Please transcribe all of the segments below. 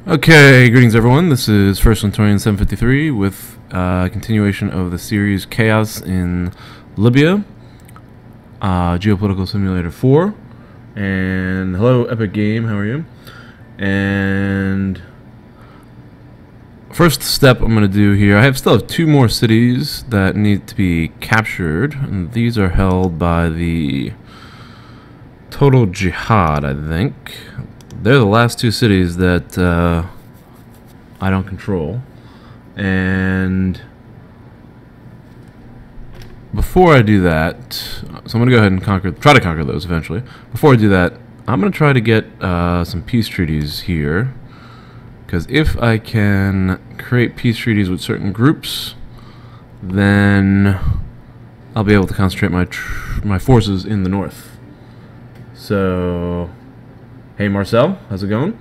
Okay, greetings everyone. This is First Centurion 753 with a continuation of the series Chaos in Libya, Geopolitical Simulator 4. And hello, Epic Game, how are you? And first step I'm going to do here, I still have two more cities that need to be captured. And these are held by the Total Jihad, I think. They're the last two cities that I don't control. And before I do that, so I'm going to go ahead and try to conquer those eventually. Before I do that, I'm going to try to get some peace treaties here. Because if I can create peace treaties with certain groups, then I'll be able to concentrate my forces in the north. So... hey Marcel, how's it going?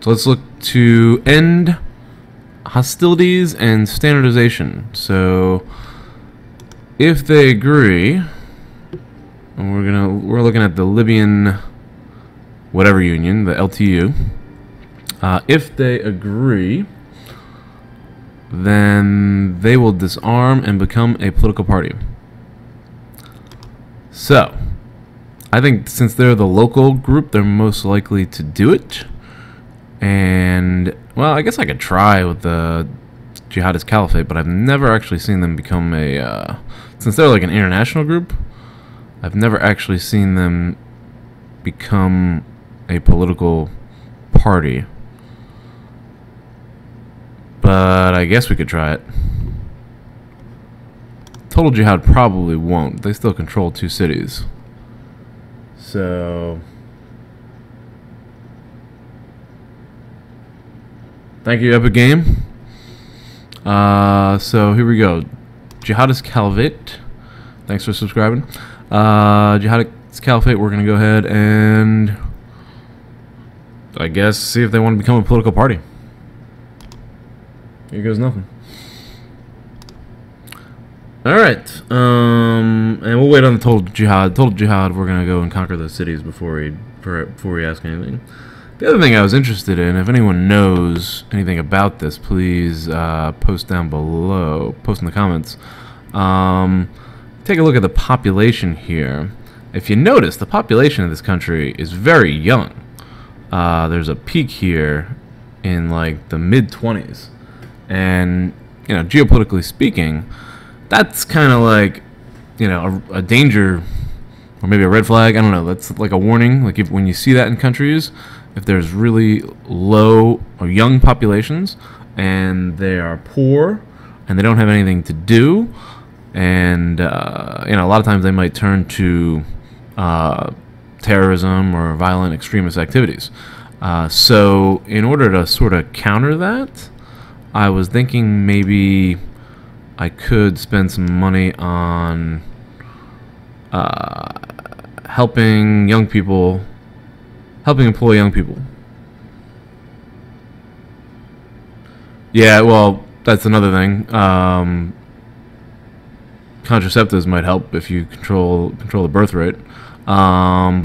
So let's look to end hostilities and standardization. So if they agree, and we're looking at the Libyan whatever union, the LTU. If they agree, then they will disarm and become a political party. So I think since they're the local group, they're most likely to do it. And, well, I guess I could try with the Jihadist Caliphate, but I've never actually seen them become a... since they're like an international group, I've never actually seen them become a political party. But I guess we could try it. Total Jihad probably won't. They still control two cities. So, thank you, Epic Game. So here we go. Jihadist Caliphate. Thanks for subscribing. Jihadist Caliphate. We're gonna go ahead and, I guess, see if they want to become a political party. Here goes nothing. Alright, and we'll wait on the Total Jihad. Total Jihad, we're gonna go and conquer those cities before we ask anything. The other thing I was interested in, if anyone knows anything about this, please post down below, post in the comments. Take a look at the population here. If you notice, the population of this country is very young. There's a peak here in like the mid-20s. And, you know, geopolitically speaking, that's kind of like, you know, a danger, or maybe a red flag. I don't know. That's like a warning. Like when you see that in countries, if there's really low or young populations and they are poor and they don't have anything to do, and you know, a lot of times they might turn to terrorism or violent extremist activities. So in order to sort of counter that, I was thinking maybe I could spend some money on helping young people, helping employ young people. Yeah, well, that's another thing. Contraceptives might help if you control the birth rate. But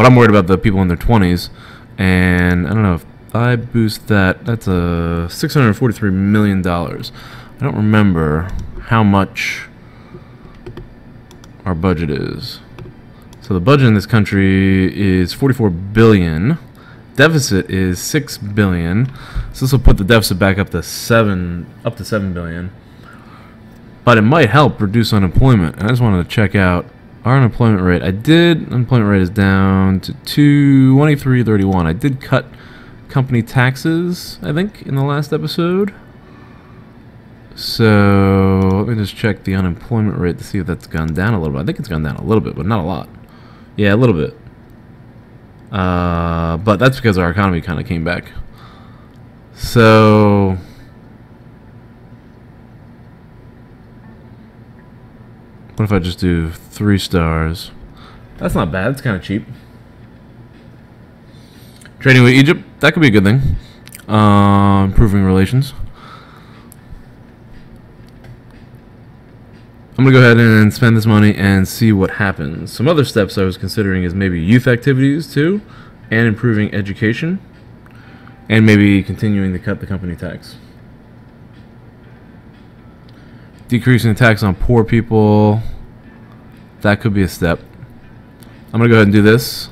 I'm worried about the people in their 20s, and I don't know if I boost that. That's a $643 million. I don't remember how much our budget is. So the budget in this country is 44 billion. Deficit is 6 billion. So this will put the deficit back up to 7 billion. But it might help reduce unemployment. And I just wanted to check out our unemployment rate. Unemployment rate is down to 23.31. I did cut company taxes, I think, in the last episode. So let me just check the unemployment rate to see if that's gone down a little bit. I think it's gone down a little bit, but not a lot. Yeah, a little bit. But that's because our economy kind of came back. So what if I just do 3 stars? That's not bad. It's kind of cheap. Trading with Egypt, that could be a good thing. Improving relations. I'm going to go ahead and spend this money and see what happens. Some other steps I was considering is maybe youth activities too. and improving education, and maybe continuing to cut the company tax. Decreasing the tax on poor people, that could be a step. I'm going to go ahead and do this,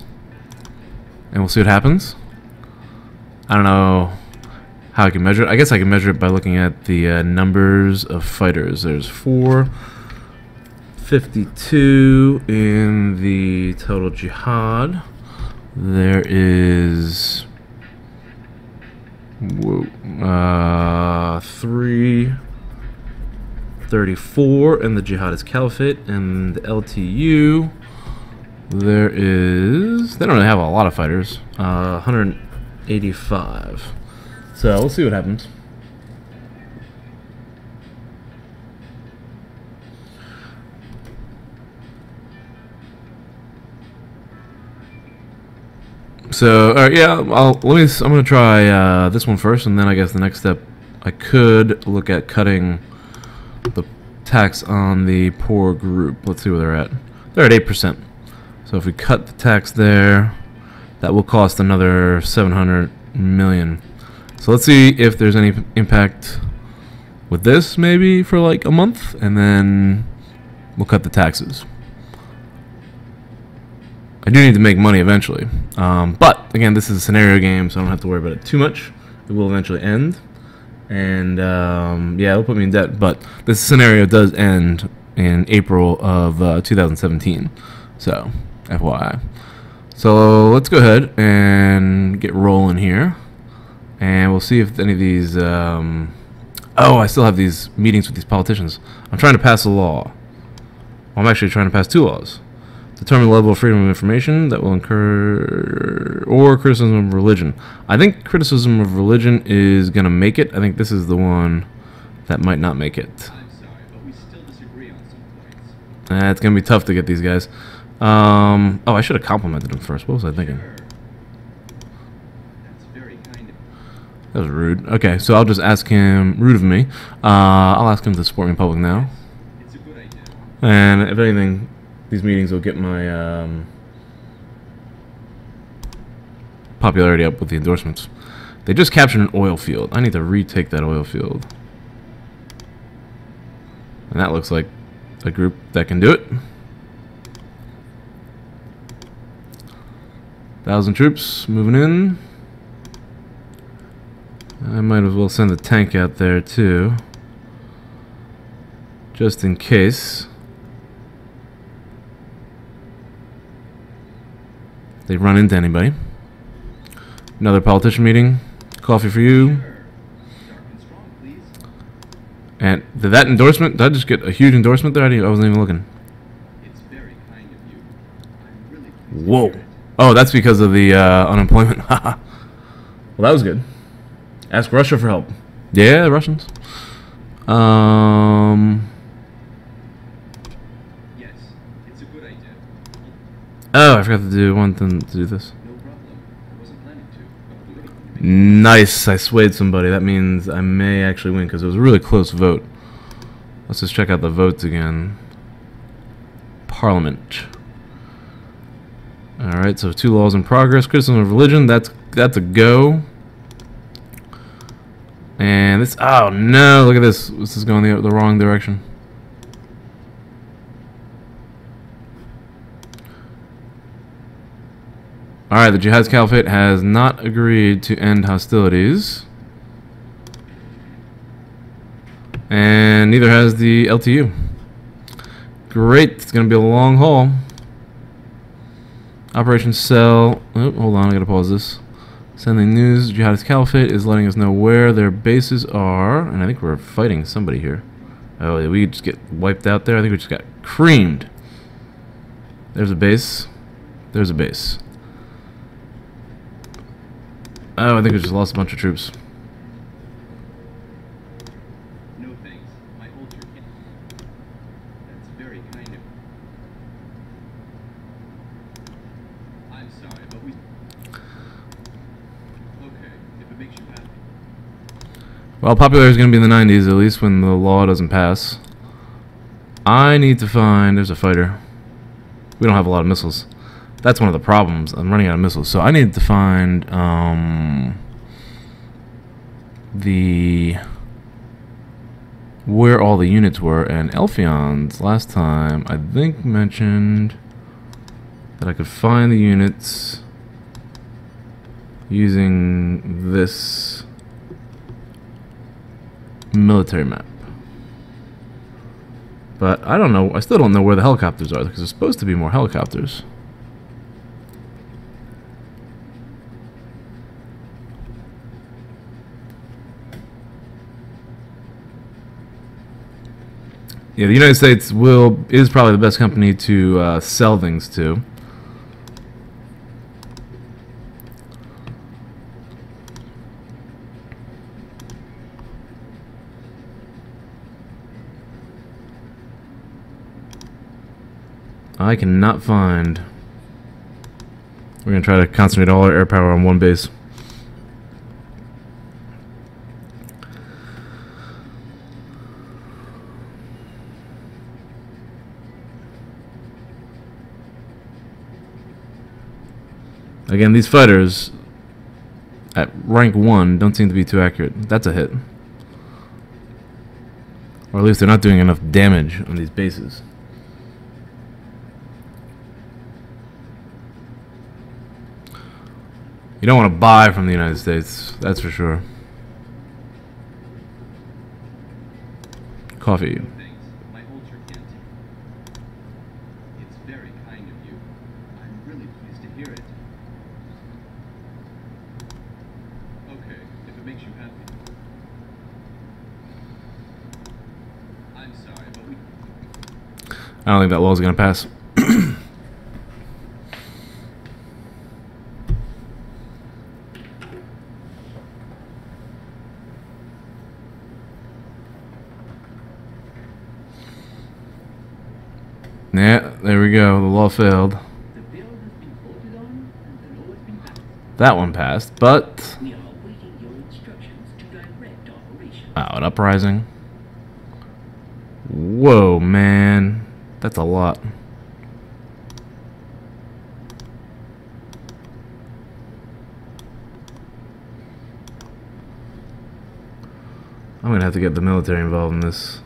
and we'll see what happens. I don't know how I can measure it. I guess I can measure it by looking at the numbers of fighters. There's 452 in the total jihad. There is 334 in the Jihadist Caliphate, and the LTU. There is, they don't really have a lot of fighters, 185. So we'll see what happens. So, alright, yeah, I'm gonna try this one first, and then I guess the next step, I could look at cutting the tax on the poor group. Let's see where they're at. They're at 8%. So if we cut the tax there, that will cost another 700 million. So let's see if there's any impact with this, maybe for like a month, and then we'll cut the taxes. I do need to make money eventually, but again, this is a scenario game, so I don't have to worry about it too much. It will eventually end, and yeah, it'll put me in debt, but this scenario does end in April of 2017, so FYI. So let's go ahead and get rolling here, and we'll see if any of these oh, I still have these meetings with these politicians. I'm trying to pass a law. Well, I'm actually trying to pass 2 laws. Determine the level of freedom of information that will incur, or criticism of religion. I think criticism of religion is going to make it. I think this is the one that might not make it. I'm sorry, but we still disagree on some points. It's going to be tough to get these guys. Oh, I should have complimented him first. What was I thinking? That's very kind of you. That was rude. Okay, so I'll just ask him, rude of me. I'll ask him to support me in public now. It's a good idea. And if anything, these meetings will get my popularity up with the endorsements. They just captured an oil field. I need to retake that oil field. And that looks like a group that can do it. 1,000 troops moving in. I might as well send a tank out there too, just in case they run into anybody. Another politician meeting. Coffee for you. Sure. Sharp and strong, please. And did that endorsement? Did I just get a huge endorsement there? I wasn't even looking. It's very kind of you. I'm really pleased to Whoa. hear it. Oh, that's because of the unemployment. Well, that was good. Ask Russia for help. Yeah, Russians. Yes, it's a good idea. Oh, I forgot to do one thing to do this. No problem. I wasn't planning to, but politically. Nice, I swayed somebody. That means I may actually win because it was a really close vote. Let's just check out the votes again. Parliament. Alright, so 2 laws in progress. Criticism of religion, that's a go. And this, oh no, look at this. This is going the wrong direction. Alright, the Jihadist Caliphate has not agreed to end hostilities. And neither has the LTU. Great, it's going to be a long haul. Operation Cell. Oh, hold on, I gotta pause this. Sending news. Jihadist Caliphate is letting us know where their bases are. And I think we're fighting somebody here. Oh, did we just get wiped out there? I think we just got creamed. There's a base. There's a base. Oh, I think we just lost a bunch of troops. No thanks. My ulcer can't. That's very kind of you. I'm sorry, but we. Okay, if it makes you happy. Well, popularity is going to be in the 90s, at least when the law doesn't pass. I need to find... There's a fighter. We don't have a lot of missiles. That's one of the problems. I'm running out of missiles, so I need to find where all the units were. And Elfion's last time I think mentioned that I could find the units using this military map. But I don't know. I still don't know where the helicopters are, because there's supposed to be more helicopters. Yeah, the United States is probably the best company to sell things to. I cannot find. We're gonna try to concentrate all our air power on one base. Again, these fighters at rank 1 don't seem to be too accurate. That's a hit. Or at least they're not doing enough damage on these bases. You don't want to buy from the United States, that's for sure. Coffee. My ultra can't. It's very kind of you. I'm really pleased to hear it. Okay, if it makes you happy. I'm sorry, but we... I don't think that law is going to pass. Yeah, there we go. The law failed. The bill has been voted on and the law has been passed. That one passed, but... We are awaiting your instructions to direct operations. Wow, an uprising. Whoa, man. That's a lot. I'm gonna have to get the military involved in this.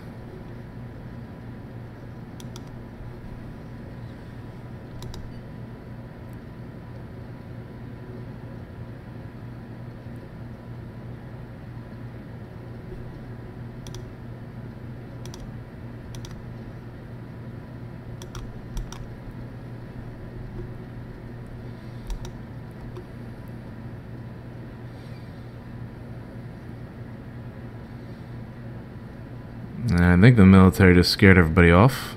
And I think the military just scared everybody off.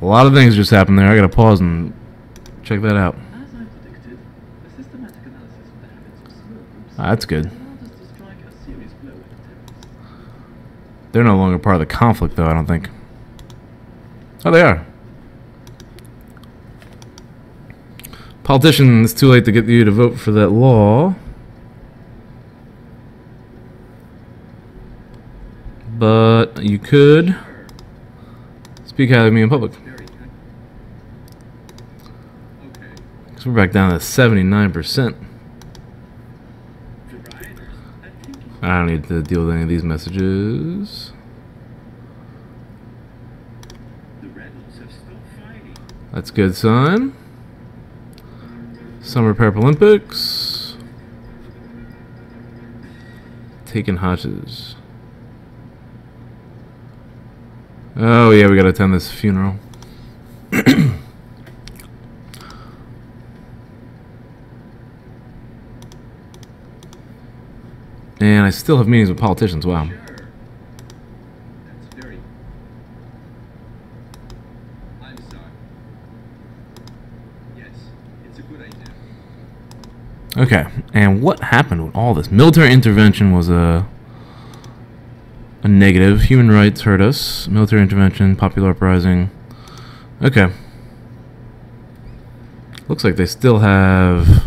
A lot of things just happened there. I gotta pause and check that out. As I predicted, a systematic analysis of the habits of small groups That's good. allowed us to strike a serious blow at the terrorists. They're no longer part of the conflict, though, I don't think. Oh, they are. Politician, it's too late to get you to vote for that law. But you could speak highly of me in public. Very kind. Okay. Because we're back down to 79%. The rioters are thinking. I don't need to deal with any of these messages. The rebels have stopped fighting. That's a good sign. Summer Paralympics. Taking Hodges. Oh yeah, we gotta attend this funeral. And I still have meetings with politicians, wow. Sure. That's very... I'm sorry. Yes, it's a good idea. Okay, and what happened with all this? Military intervention was a negative. Human rights hurt us. Military intervention, popular uprising. Okay. Looks like they still have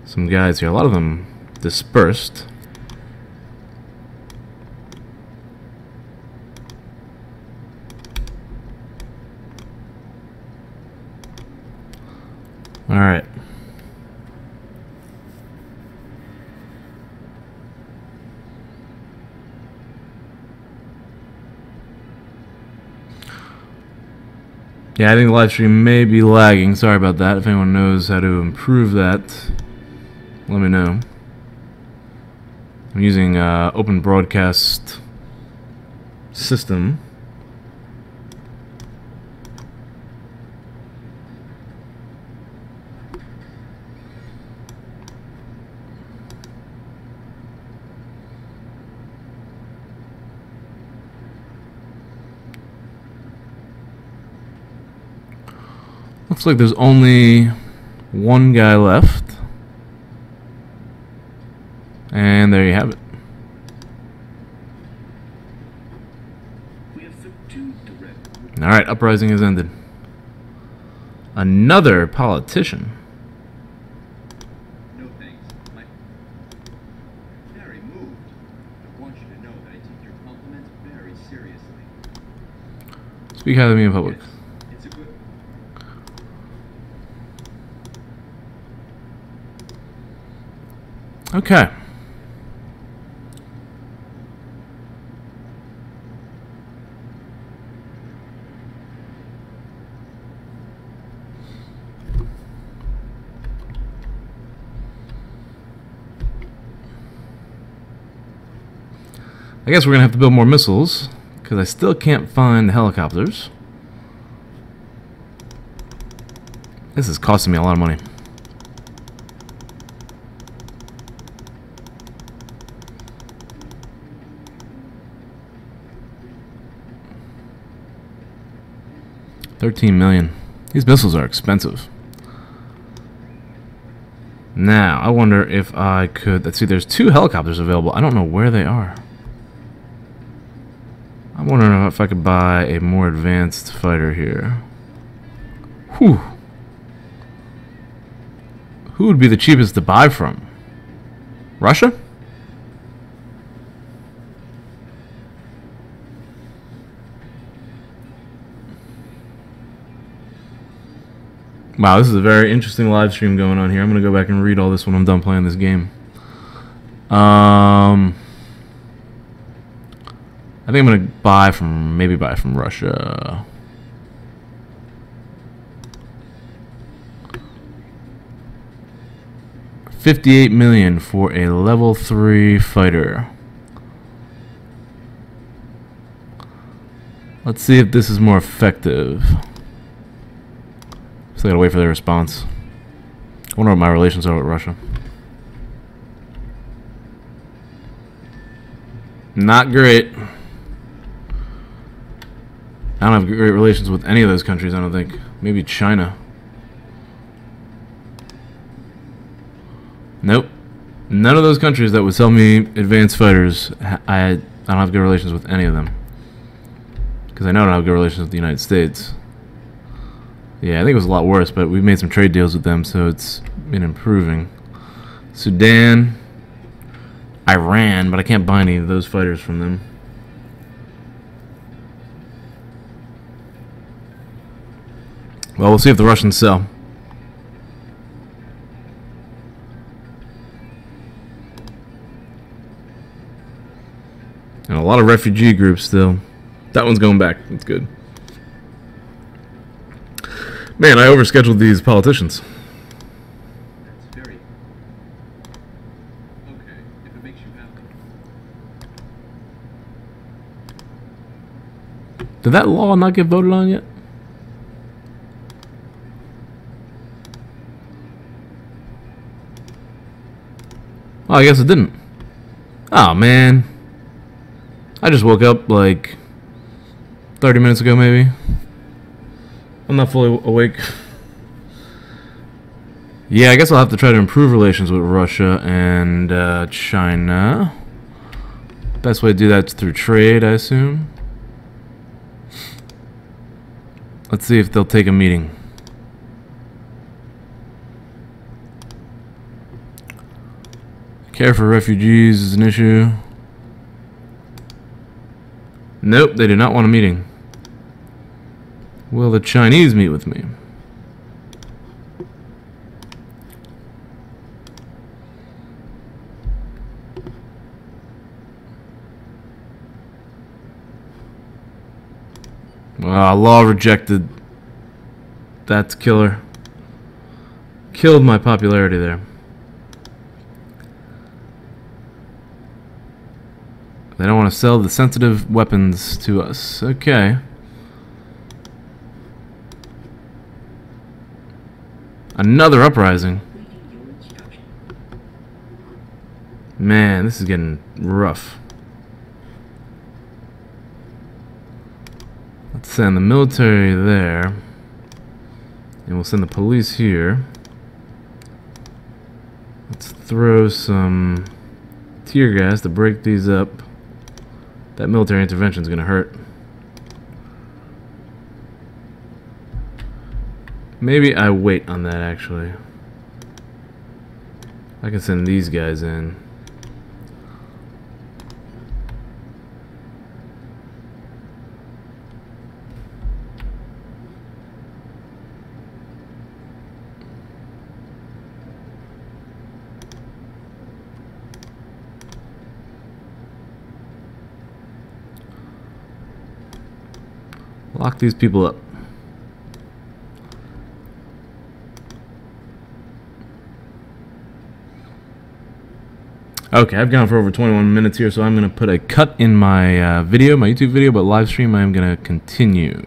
some guys here. A lot of them dispersed. All right. Yeah, I think the live stream may be lagging. Sorry about that. If anyone knows how to improve that, let me know. I'm using open broadcast system. Looks like there's only one guy left. And there you have it. Alright, uprising has ended. Another politician. No thanks. Very moved. I want you to know that I take your compliments very seriously. Speak highly of me in public. Yes, it's a good. Okay. I guess we're gonna have to build more missiles because I still can't find the helicopters. This is costing me a lot of money. $13 million. These missiles are expensive. Now, I wonder if I could... Let's see, there's 2 helicopters available. I don't know where they are. I'm wondering if I could buy a more advanced fighter here. Whew. Who would be the cheapest to buy from? Russia? Wow, this is a very interesting live stream going on here. I'm going to go back and read all this when I'm done playing this game. I think I'm going to buy from Russia. $58 million for a level 3 fighter. Let's see if this is more effective. Still gotta wait for their response. I wonder what my relations are with Russia. Not great. I don't have great relations with any of those countries, I don't think. Maybe China. Nope. None of those countries that would sell me advanced fighters, I don't have good relations with any of them. Because I know I don't have good relations with the United States. Yeah, I think it was a lot worse, but we've made some trade deals with them, so it's been improving. Sudan, Iran, but I can't buy any of those fighters from them. Well, we'll see if the Russians sell. And a lot of refugee groups still. That one's going back. That's good. Man, I overscheduled these politicians. That's very okay. If it makes you happy. Did that law not get voted on yet? Oh, I guess it didn't. Oh, man. I just woke up like 30 minutes ago, maybe. I'm not fully awake. Yeah, I guess I'll have to try to improve relations with Russia and China. Best way to do that is through trade, I assume. Let's see if they'll take a meeting. Care for refugees is an issue. Nope, they do not want a meeting. Will the Chinese meet with me? Law rejected. That's killer. Killed my popularity there. They don't want to sell the sensitive weapons to us. Okay. Another uprising. Man, this is getting rough. Let's send the military there. And we'll send the police here. Let's throw some tear gas to break these up. That military intervention is going to hurt. Maybe I wait on that, actually. I can send these guys in. Lock these people up. Okay, I've gone for over 21 minutes here, so I'm going to put a cut in my video, my YouTube video, but live stream I am going to continue.